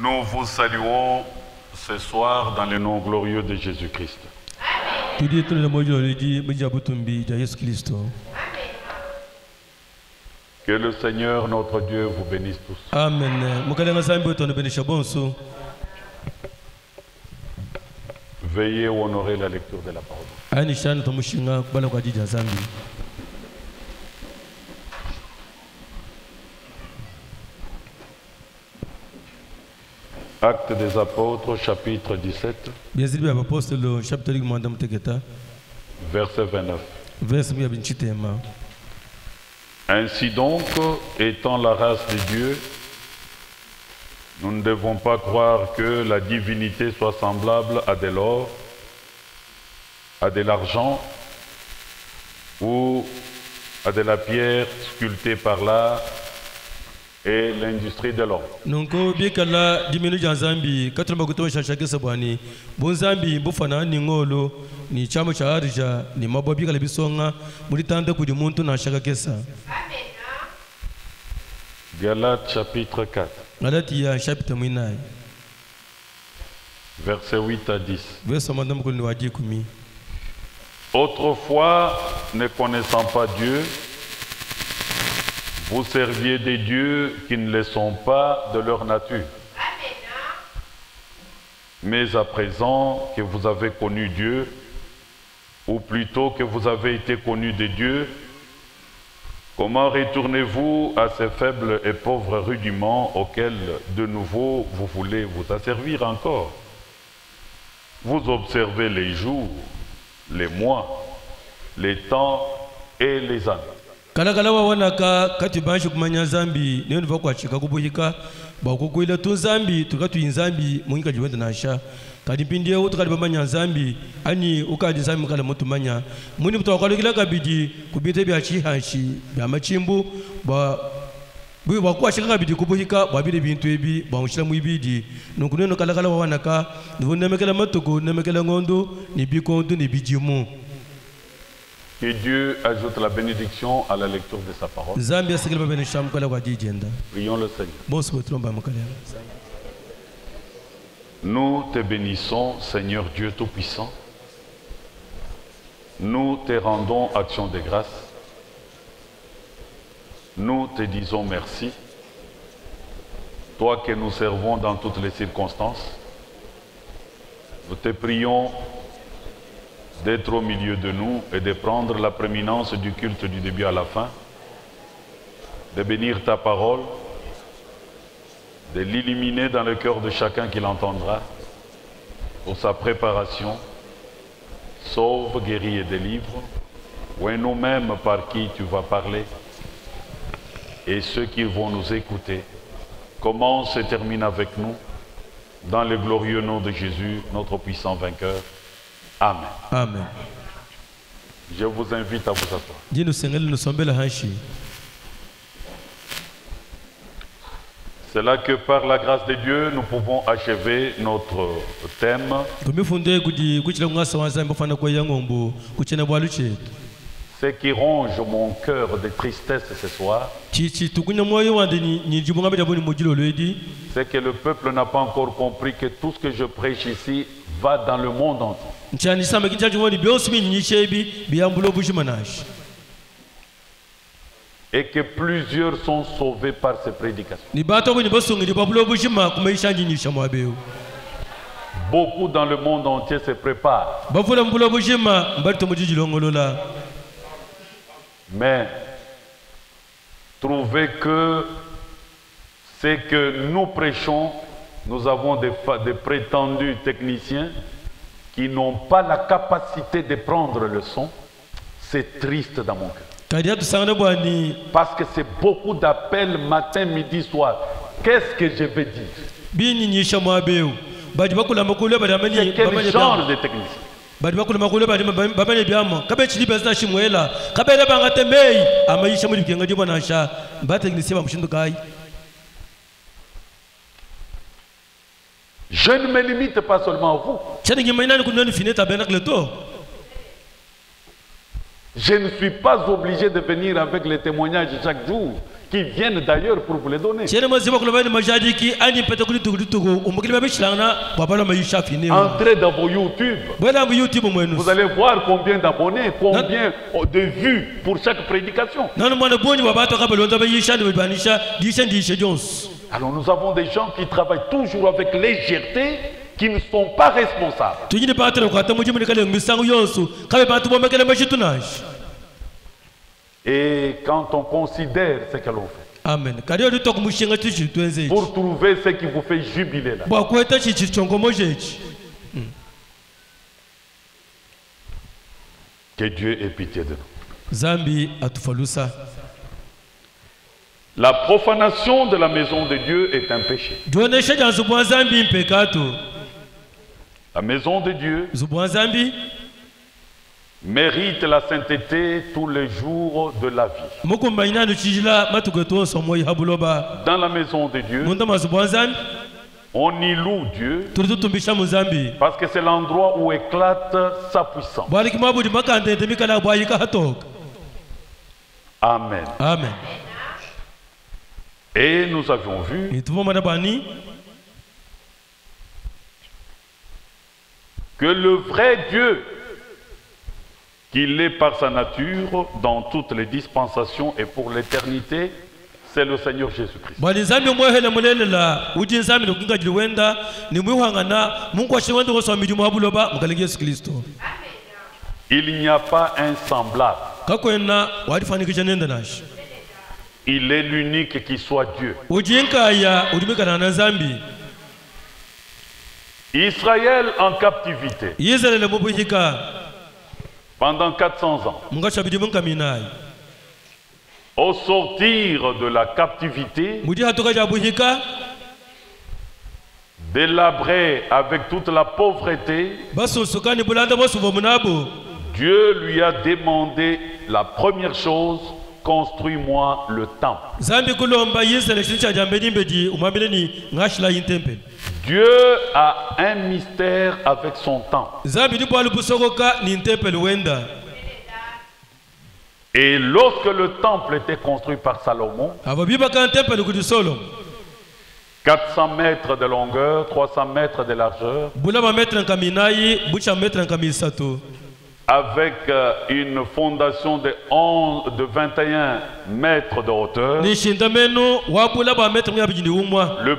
Nous vous saluons ce soir dans le nom glorieux de Jésus-Christ. Que le Seigneur notre Dieu vous bénisse tous. Amen. Veuillez honorer la lecture de la parole. Actes des Apôtres, chapitre 17, verset 29. Ainsi donc, étant la race de Dieu, nous ne devons pas croire que la divinité soit semblable à de l'or, à de l'argent ou à de la pierre sculptée par l'art et l'industrie de l'homme. Nonko bikala dimenu janzambi katramba kutoa shashake sabwani bonzambi bufana ni ngolo ni chamo cha arja ni mabobi kala bisonga mulitanda kudi muntu na shaka kesa. Galates chapitre 4. Galatia chapitre 8. Verset 8 à 10. Verset madame ko ni waji kumi. Autrefois, ne connaissant pas Dieu, vous serviez des dieux qui ne le sont pas de leur nature. Mais à présent que vous avez connu Dieu, ou plutôt que vous avez été connu de Dieu, comment retournez-vous à ces faibles et pauvres rudiments auxquels de nouveau vous voulez vous asservir encore? Vous observez les jours, les mois, les temps et les années. Kalakala wanaka katibanshi kumanya zambi neno vakwa chika kubuhika bakukuila tu zambi tukatu inzambi muhika jiwenda nasha kadipindie utukali bamanya zambi ani ukadi zambi kala mutumanya muni mutawakalukila kabidi kubite bya chihanshi bya machimbu ba bwi bakwa chika kabidi kubuhika babide bintu ebi bamushira mu ibidi nukuneno kalakala wanaka ndivunnemekela matuko nemekela ngondo ni bikondu ni bijimu. Que Dieu ajoute la bénédiction à la lecture de sa parole. Prions le Seigneur. Nous te bénissons, Seigneur Dieu Tout-Puissant. Nous te rendons action de grâce. Nous te disons merci. toi que nous servons dans toutes les circonstances, nous te prions d'être au milieu de nous et de prendre la prééminence du culte du début à la fin, de bénir ta parole, de l'illuminer dans le cœur de chacun qui l'entendra pour sa préparation, sauve, guéris et délivre, ou nous-mêmes par qui tu vas parler, et ceux qui vont nous écouter, commence et termine avec nous, dans le glorieux nom de Jésus, notre puissant vainqueur. Amen. Amen. Je vous invite à vous asseoir. C'est là que par la grâce de Dieu, nous pouvons achever notre thème. Ce qui ronge mon cœur de tristesse ce soir, c'est que le peuple n'a pas encore compris que tout ce que je prêche ici va dans le monde entier. Et que plusieurs sont sauvés par ces prédications. Beaucoup dans le monde entier se préparent. Mais trouvez que ce que nous prêchons, nous avons des prétendus techniciens qui n'ont pas la capacité de prendre le son. C'est triste dans mon cœur. Parce que c'est beaucoup d'appels matin, midi, soir. Qu'est-ce que je vais dire? C'est quel genre de technicien? Je ne me limite pas seulement à vous. Je ne suis pas obligé de venir avec les témoignages chaque jour, qui viennent d'ailleurs pour vous les donner. Entrez dans vos YouTube. Vous allez voir combien d'abonnés, combien de vues pour chaque prédication. Alors nous avons des gens qui travaillent toujours avec légèreté, qui ne sont pas responsables. Et quand on considère ce que l'on fait, amen, pour trouver ce qui vous fait jubiler là, que Dieu ait pitié de nous. La profanation de la maison de Dieu est un péché. La maison de Dieu mérite la sainteté tous les jours de la vie. Dans la maison de Dieu, on y loue Dieu parce que c'est l'endroit où éclate sa puissance. Amen. Amen. Et nous avions vu que le vrai Dieu, qu'il est par sa nature dans toutes les dispensations et pour l'éternité, c'est le Seigneur Jésus-Christ. Il n'y a pas un semblable. Il est l'unique qui soit Dieu. Israël en captivité pendant 400 ans. Au sortir de la captivité, délabré avec toute la pauvreté, Dieu lui a demandé la première chose: construis-moi le temple. Dieu a un mystère avec son temple. Et lorsque le temple était construit par Salomon, 400 mètres de longueur, 300 mètres de largeur, avec une fondation de 21 mètres de hauteur, le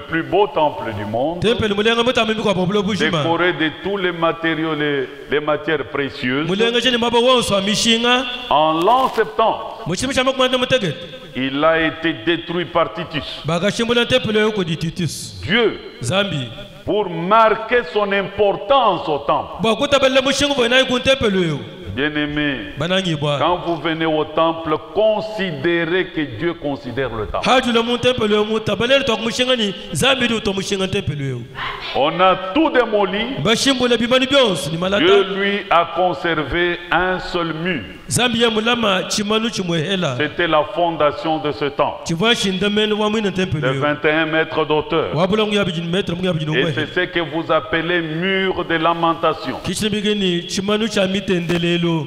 plus beau temple du monde, décoré de tous les matériaux, les matières précieuses. En l'an 70, il a été détruit par Titus. Dieu, pour marquer son importance au temple. Bien-aimé, quand vous venez au temple, considérez que Dieu considère le temple. On a tout démoli. Dieu lui a conservé un seul mur. C'était la fondation de ce temple. De 21 mètres d'auteur. Et c'est ce que vous appelez mur de lamentation.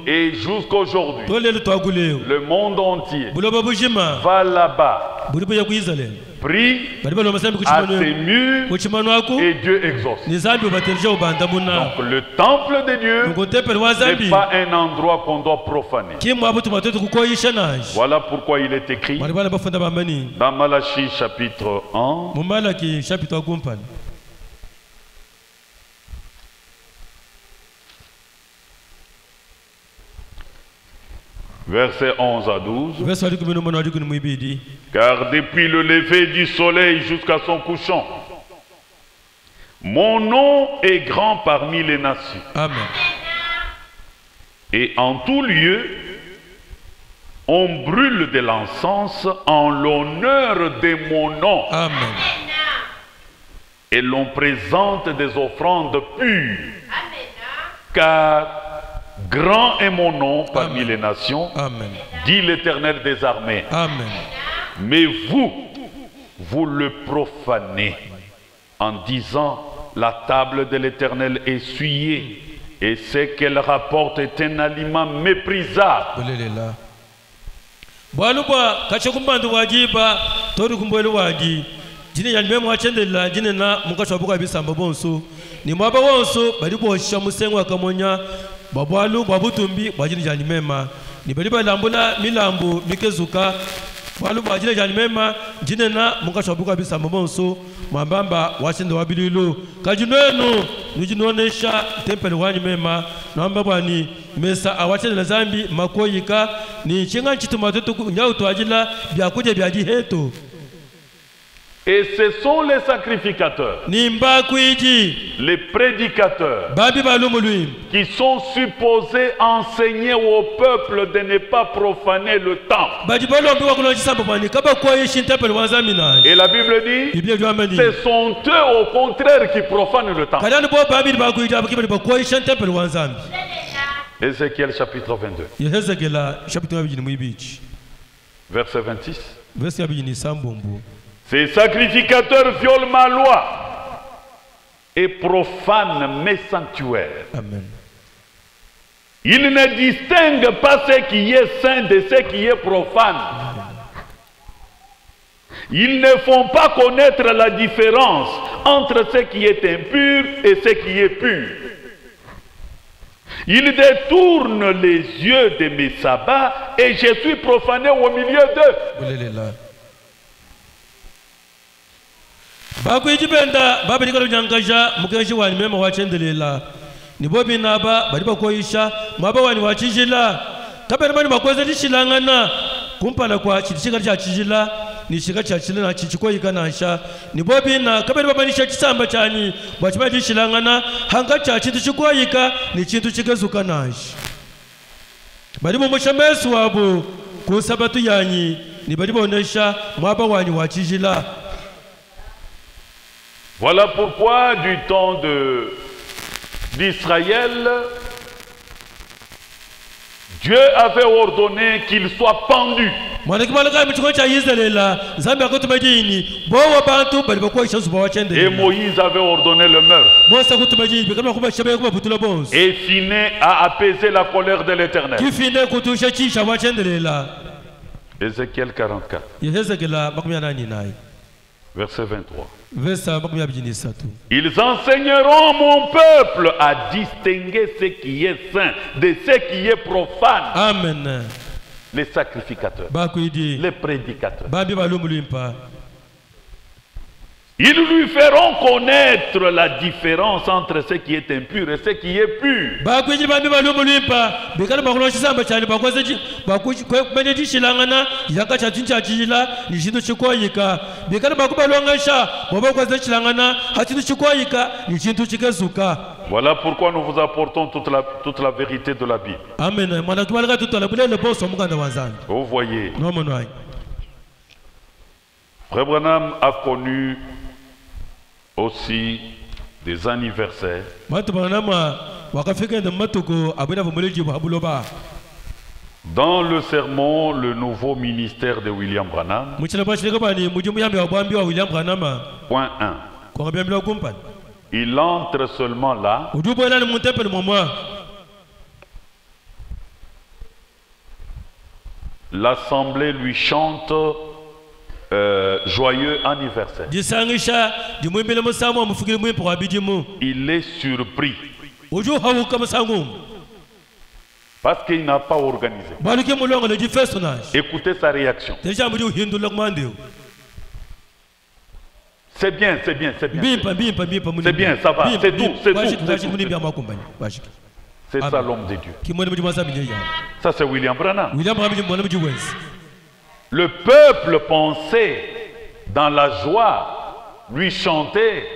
Et jusqu'aujourd'hui, le monde entier va là-bas, prie à ces murs et Dieu exauce. Donc le temple de Dieu n'est pas un endroit qu'on doit profaner. Voilà pourquoi il est écrit dans Malachie chapitre 1. Versets 11 à 12. Car depuis le lever du soleil jusqu'à son couchant, mon nom est grand parmi les nations. Amen. Et en tout lieu, on brûle de l'encens en l'honneur de mon nom. Amen. Et l'on présente des offrandes pures. Car grand est mon nom parmi Amen. Les nations, Amen. Dit l'Éternel des armées. Amen. Mais vous le profanez en disant la table de l'Éternel est souillée et ce qu'elle rapporte est un aliment méprisable. Babalu babutumbi bajini jani mema ni baliba lambula milambu mikezuka balu bajini jani mema jine na mukashabuka bisa mbonso mambamba washinde wabililo kajinenu nujinonesha tempele wanyi mema naomba bwani mesa awachende na zambi makoyika ni chinga nchituma tetu nyauto ajila byakuja byajiheto. Et ce sont les sacrificateurs, les prédicateurs, qui sont supposés enseigner au peuple de ne pas profaner le temple. Et la Bible dit, ce sont eux au contraire qui profanent le temple. Ézéchiel chapitre 22. Verset 26. Ces sacrificateurs violent ma loi et profanent mes sanctuaires. Amen. Ils ne distinguent pas ce qui est saint de ce qui est profane. Ils ne font pas connaître la différence entre ce qui est impur et ce qui est pur. Ils détournent les yeux de mes sabbats et je suis profané au milieu d'eux. Bakwijibenda babilikalo nyangaja mukeji wani mema wachendelela nibobi naba baliba koisha mwaba wani wachijila kabere mani bakweze dishilangana kumpala kwa chitishika cha chijila nishika cha chile na chichikoyika nasha nibobi na kabere baba nisha chisamba chani bachima dishilangana hanga cha chitishikoyika ni chintu chikezuka nashi balibo mushamesu wabo ku sabatu yanyi ni balibo onesha mwaba wani wachijila. Voilà pourquoi du temps d'Israël, Dieu avait ordonné qu'il soit pendu. Et Moïse avait ordonné le meurtre. Et Phiné a apaisé la colère de l'Éternel. Ézéchiel 44. Verset 23. Ils enseigneront mon peuple à distinguer ce qui est saint de ce qui est profane. Amen. Les sacrificateurs, les prédicateurs. Ils lui feront connaître la différence entre ce qui est impur et ce qui est pur. Voilà pourquoi nous vous apportons toute la vérité de la Bible. Vous voyez, Frère Branham a connu aussi des anniversaires. Dans le sermon, le nouveau ministère de William Branham, point 1. Il entre seulement là. L'assemblée lui chante joyeux anniversaire. Il est surpris parce qu'il n'a pas organisé. Écoutez sa réaction. C'est bien, c'est bien, c'est bien. C'est bien, ça va, c'est tout, c'est tout. C'est ça l'homme de Dieu. Ça c'est William Branham. Le peuple pensait dans la joie lui chanter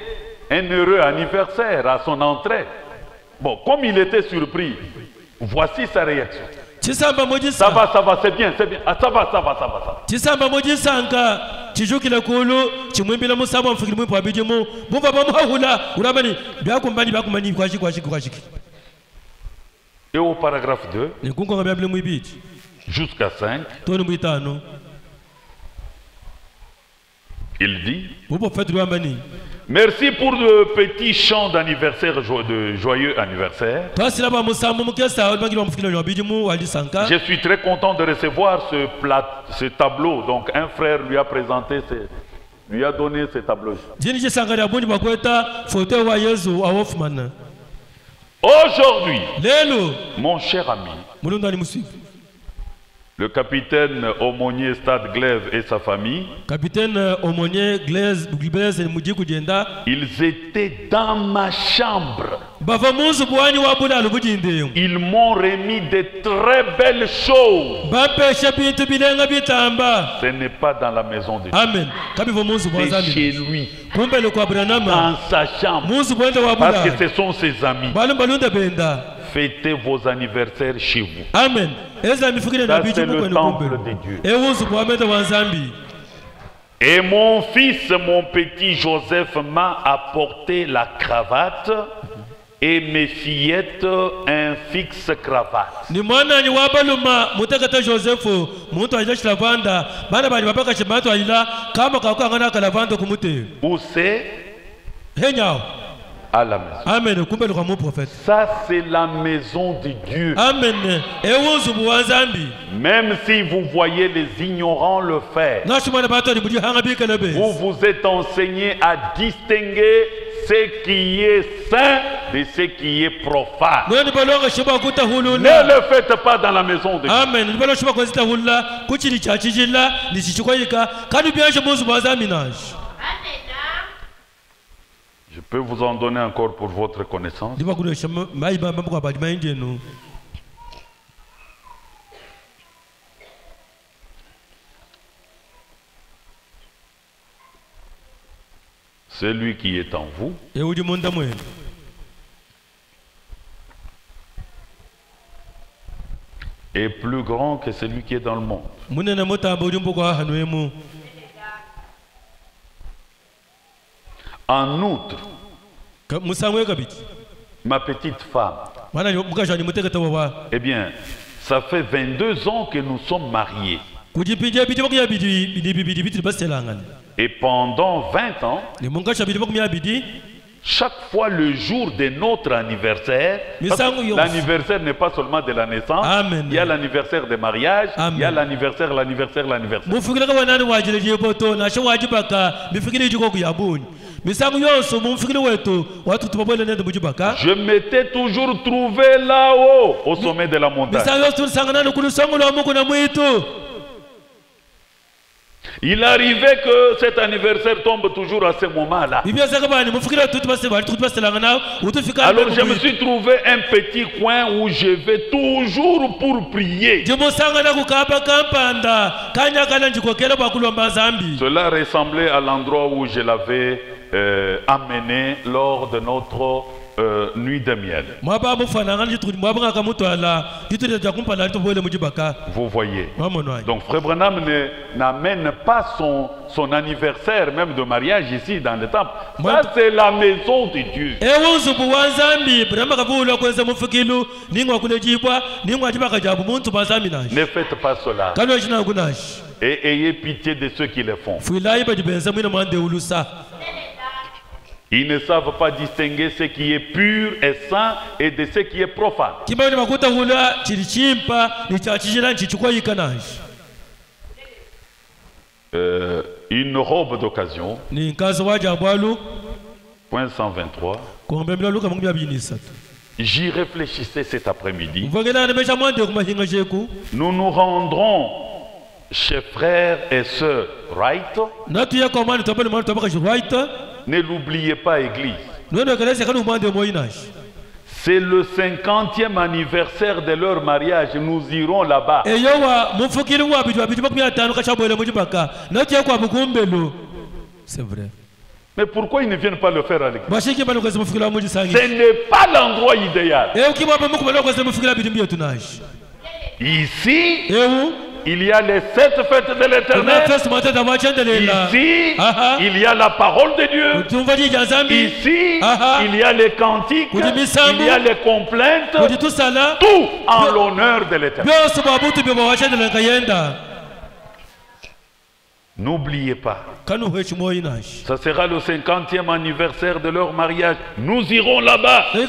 un heureux anniversaire à son entrée. Bon, comme il était surpris, voici sa réaction. Ça va, c'est bien, c'est bien. Ah, ça va. Et au paragraphe 2, jusqu'à 5, il dit: merci pour le petit chant d'anniversaire, de joyeux anniversaire. Je suis très content de recevoir ce tableau. Donc un frère lui a présenté, lui a donné ce tableau. Aujourd'hui, mon cher ami, le capitaine aumônier Stade Glaive et sa famille, ils étaient dans ma chambre. Ils m'ont remis de très belles choses. Ce n'est pas dans la maison de Dieu. C'est chez lui, dans sa chambre, parce que ce sont ses amis. Fêtez vos anniversaires chez vous. Amen. Ça, c'est le temple de Dieu. Et mon fils, mon petit Joseph, m'a apporté la cravate et mes fillettes un fixe cravate. Où c'est? À la maison. Amen. Ça, c'est la maison de Dieu. Amen. Même si vous voyez les ignorants le faire, vous vous êtes enseigné à distinguer ce qui est saint de ce qui est profane. Ne le faites pas dans la maison de Dieu. Amen. Je peux vous en donner encore pour votre connaissance. Celui qui est en vous est plus grand que celui qui est dans le monde. En outre, ma petite femme, eh bien, ça fait 22 ans que nous sommes mariés. Et pendant 20 ans, chaque fois le jour de notre anniversaire, l'anniversaire n'est pas seulement de la naissance, il y a l'anniversaire de mariage, il y a l'anniversaire. Je m'étais toujours trouvé là-haut, au sommet de la montagne. Il arrivait que cet anniversaire tombe toujours à ce moment-là. Alors je me suis trouvé un petit coin où je vais toujours pour prier. Cela ressemblait à l'endroit où je l'avais amené lors de notre nuit de miel. Vous voyez. Donc Frère Branham n'amène pas son anniversaire même de mariage ici dans le temple. Ça c'est la maison de Dieu. Ne faites pas cela. Et ayez pitié de ceux qui le font. Ils ne savent pas distinguer ce qui est pur et saint et de ce qui est profane. Une robe d'occasion. Point 123. J'y réfléchissais cet après-midi. Nous nous rendrons chez frères et sœurs Wright. Ne l'oubliez pas, Église. C'est le 50e anniversaire de leur mariage. Nous irons là-bas. C'est vrai. Mais pourquoi ils ne viennent pas le faire à l'église? Ce n'est pas l'endroit idéal. Ici, il y a les 7 fêtes de l'Éternel. Ici, il y a la parole de Dieu. Ici, il y a les cantiques. Il y a les complaintes. Tout en l'honneur de l'Éternel. N'oubliez pas. Ça sera le 50e anniversaire de leur mariage. Nous irons là-bas. Je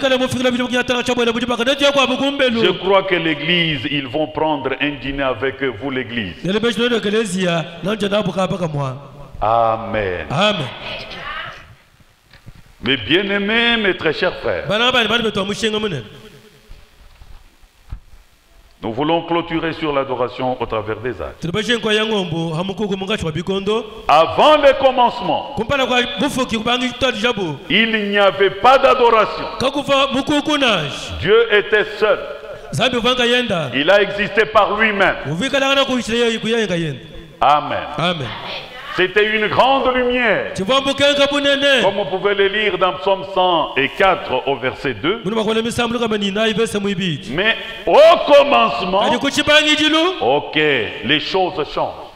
crois que l'église, ils vont prendre un dîner avec vous, l'église. Amen. Amen. Mes bien-aimés, mes très chers frères, nous voulons clôturer sur l'adoration au travers des actes. Avant le commencement, il n'y avait pas d'adoration. Dieu était seul. Il a existé par lui-même. Amen. Amen. C'était une grande lumière. Comme vous pouvez le lire dans Psaume 104 au verset 2. Mais au commencement, ok, les choses changent.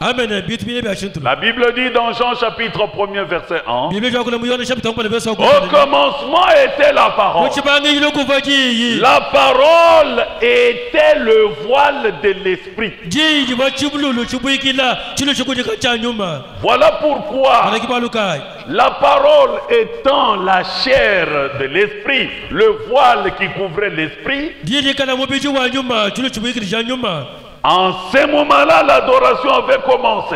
La Bible dit dans Jean chapitre 1er verset 1. Au commencement était la parole. La parole était le voile de l'esprit. Voilà pourquoi la parole étant la chair de l'esprit, le voile qui couvrait l'esprit, en ce moment-là, l'adoration avait commencé.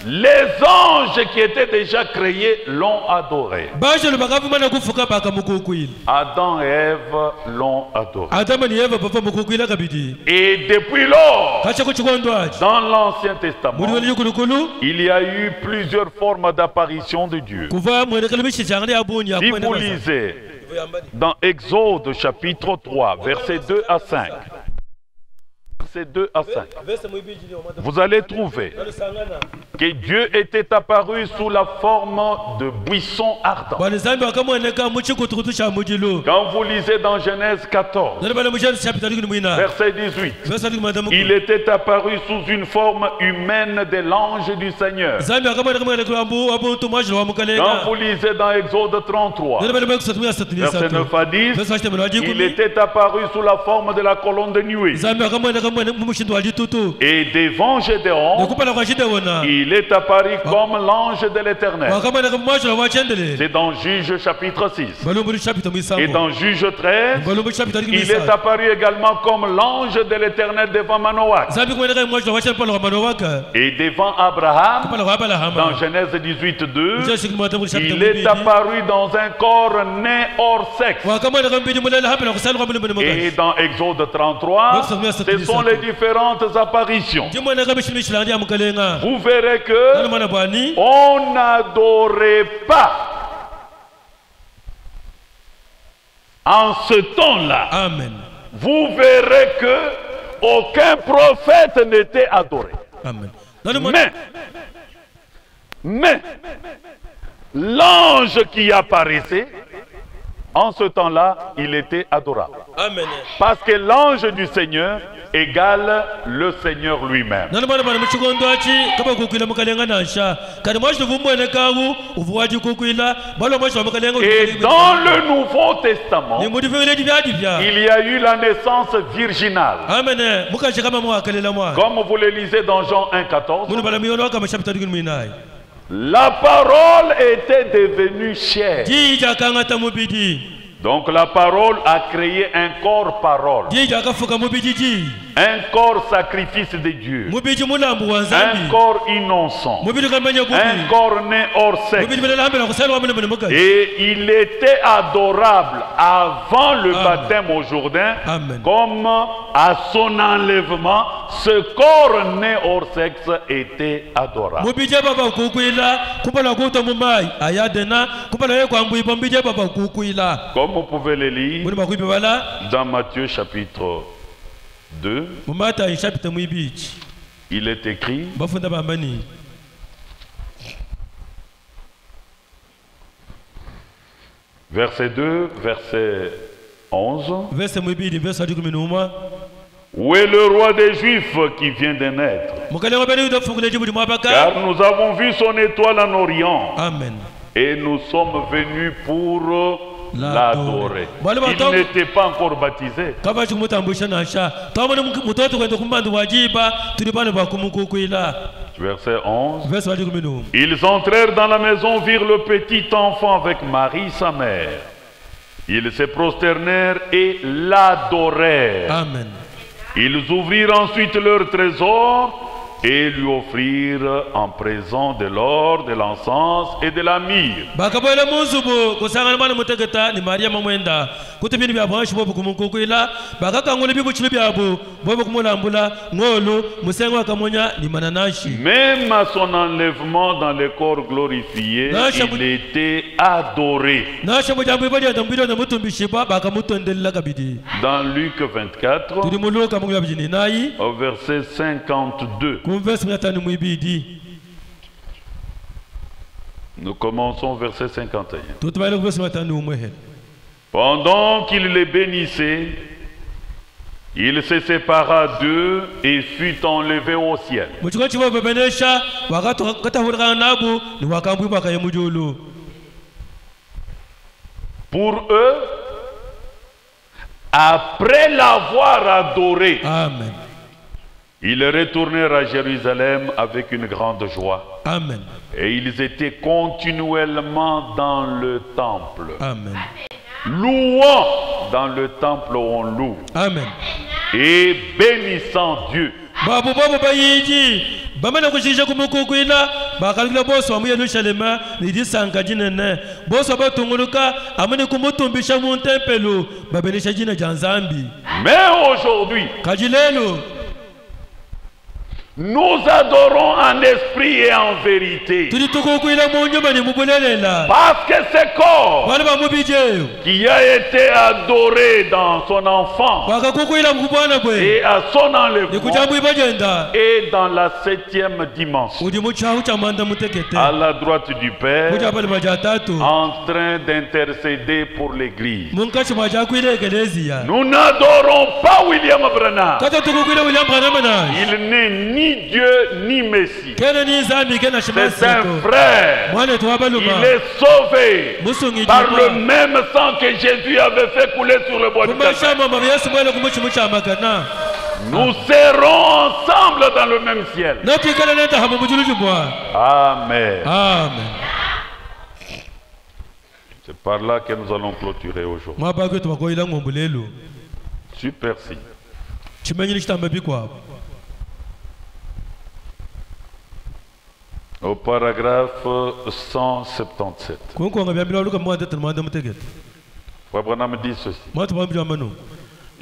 Les anges qui étaient déjà créés l'ont adoré. Adam et Ève l'ont adoré. Et depuis lors, dans l'Ancien Testament, il y a eu plusieurs formes d'apparition de Dieu. Si vous lisez dans Exode chapitre 3, versets 2 à 5, versets 2 à 5, vous allez trouver que Dieu était apparu sous la forme de buissons ardents. Quand vous lisez dans Genèse 14, verset 18, il était apparu sous une forme humaine de l'ange du Seigneur. Quand vous lisez dans Exode 33, verset 9 à 10, il était apparu sous la forme de la colonne de nuée. Et devant Gédéon, il est apparu comme l'ange de l'Éternel. C'est dans Juge chapitre 6. Et dans Juge 13, il est apparu également comme l'ange de l'Éternel devant Manoach. Et devant Abraham, dans Genèse 18, 2, il est apparu dans un corps né hors sexe. Et dans Exode 33, ce sont les différentes apparitions. Vous verrez que on n'adorait pas en ce temps-là. Amen. Vous verrez que aucun prophète n'était adoré. Amen. Mais l'ange qui apparaissait, en ce temps-là, il était adorable. Amen. Parce que l'ange du Seigneur égale le Seigneur lui-même. Et dans le Nouveau Testament, il y a eu la naissance virginale. Comme vous le lisez dans Jean 1,14, la parole était devenue chair. Donc la parole a créé un corps parole. Un corps sacrifice de Dieu. Un corps innocent. Un corps né hors sexe. Et il était adorable avant le baptême au Jourdain. Comme à son enlèvement, ce corps né hors sexe était adorable. Comme vous pouvez le lire dans Matthieu chapitre 2, il est écrit: verset 2, verset 11. Où est le roi des Juifs qui vient de naître? Car nous avons vu son étoile en Orient. Amen. Et nous sommes venus pour l'adorer. Il n'était pas encore baptisé. Verset 11. Ils entrèrent dans la maison, virent le petit enfant avec Marie, sa mère. Ils se prosternèrent et l'adorèrent. Amen. Ils ouvrirent ensuite leur trésor et lui offrirent en présent de l'or, de l'encens et de la myrrhe. Même à son enlèvement dans le corps glorifié, il était adoré. Dans Luc 24, au verset 52. Nous commençons verset 51. Pendant qu'il les bénissait, il se sépara d'eux et fut enlevé au ciel. Pour eux, après l'avoir adoré, amen, ils retournèrent à Jérusalem avec une grande joie. Amen. Et ils étaient continuellement dans le temple. Amen. Louant dans le temple où on loue. Amen. Et bénissant Dieu. Mais aujourd'hui, nous adorons en esprit et en vérité. Parce que ce corps qui a été adoré dans son enfant et à son enlèvement est dans la 7e dimension, à la droite du Père, en train d'intercéder pour l'Église. Nous n'adorons pas William Branham. Il n'est ni Dieu ni Messie. C'est un frère. Il est sauvé par le même sang que Jésus avait fait couler sur le bois du Calvaire. Nous serons ensemble dans le même ciel. Amen. Amen. C'est par là que nous allons clôturer aujourd'hui. Super signe. Au paragraphe 177. Frère Branham dit ceci.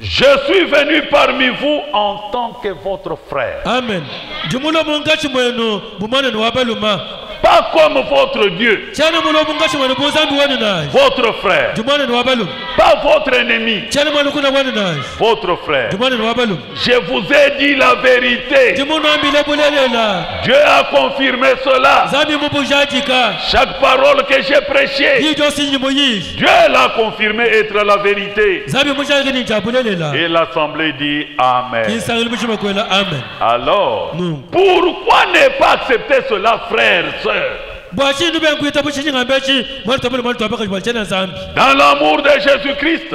Je suis venu parmi vous en tant que votre frère. Amen. Pas comme votre Dieu. Votre frère. Pas votre ennemi. Votre frère. Je vous ai dit la vérité. Dieu a confirmé cela. Chaque parole que j'ai prêchée, Dieu l'a confirmé être la vérité. Et l'assemblée dit Amen. Alors, pourquoi ne pas accepter cela, frère, sœur? Dans l'amour de Jésus-Christ,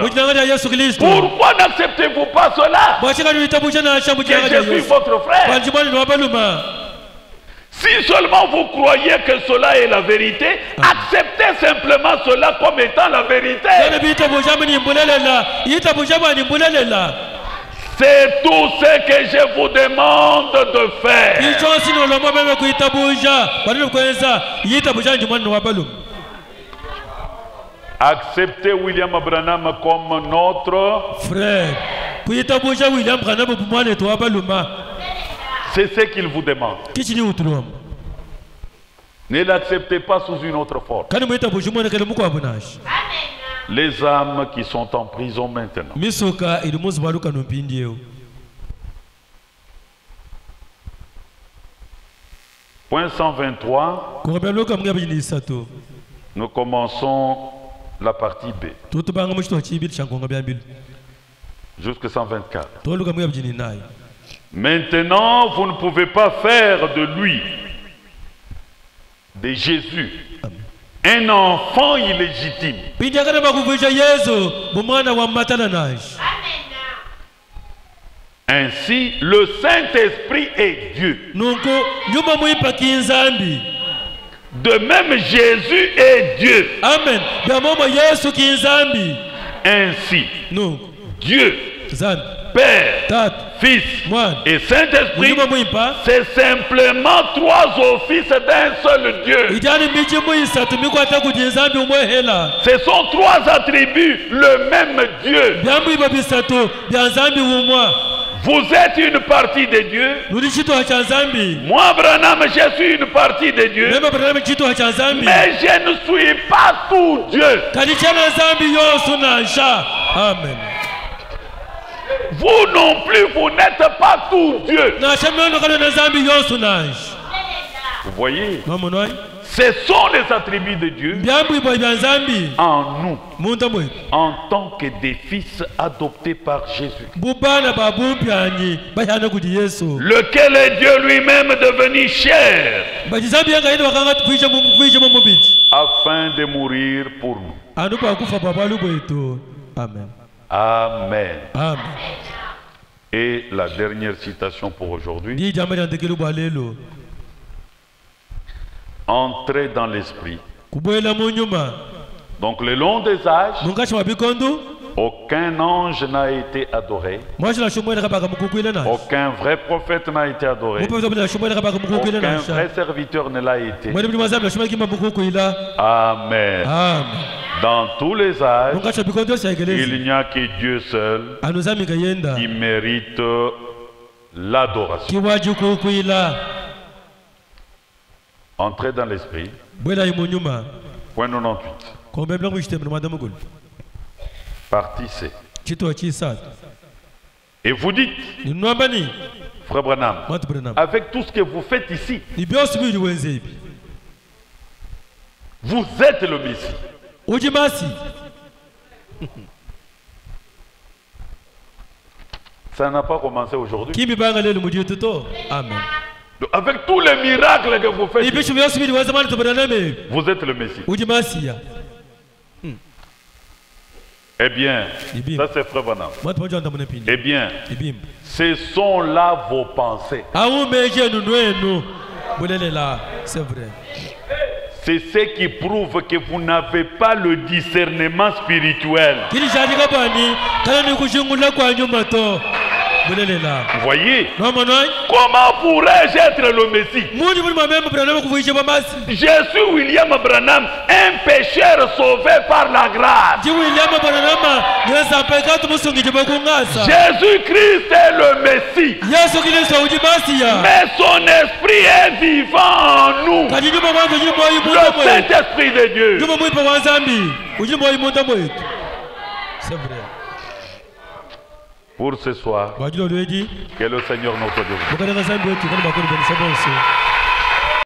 pourquoi n'acceptez-vous pas cela? Que je suis votre frère. Si seulement vous croyez que cela est la vérité, acceptez simplement cela comme étant la vérité. C'est tout ce que je vous demande de faire. Acceptez William Branham comme notre frère. C'est ce qu'il vous demande. Ne l'acceptez pas sous une autre forme. Les âmes qui sont en prison maintenant. Point 123. Nous commençons la partie B. Jusqu'à 124. Maintenant, vous ne pouvez pas faire de lui, de Jésus, un enfant illégitime. Ainsi, le Saint-Esprit est Dieu. De même, Jésus est Dieu. Amen. Ainsi, Dieu, Père, Fils et Saint-Esprit, c'est simplement trois offices d'un seul Dieu. Ce sont trois attributs, le même Dieu. Vous êtes une partie de Dieu. Moi, Branham, je suis une partie de Dieu. Mais je ne suis pas tout Dieu. Amen. Vous non plus, vous n'êtes pas tout Dieu. Vous voyez? Ce sont les attributs de Dieu en nous, en tant que des fils adoptés par Jésus. Lequel est Dieu lui-même devenu chair, afin de mourir pour nous. Amen. Amen. Amen. Et la dernière citation pour aujourd'hui. Entrer dans l'esprit. Donc le long des âges, aucun ange n'a été adoré. Aucun vrai prophète n'a été adoré. Aucun vrai serviteur ne l'a été. Amen. Amen. Dans tous les âges, il n'y a que Dieu seul qui mérite l'adoration. Entrez dans l'esprit. Point 98. Partie C. Et vous dites, Frère Branham, avec tout ce que vous faites ici, vous êtes le Messie. Ça n'a pas commencé aujourd'hui. Amen. Avec tous les miracles que vous faites, vous êtes le Messie. Eh bien, ça c'est Frère Branham. Eh bien, ce sont là vos pensées. C'est vrai. C'est ce qui prouve que vous n'avez pas le discernement spirituel. Vous voyez? Comment pourrais-je être le Messie? Je suis William Branham, un pécheur sauvé par la grâce. Jésus-Christ est le Messie. Mais son esprit est vivant en nous. Le Saint-Esprit de Dieu. C'est vrai. Pour ce soir, que le Seigneur notre Dieu.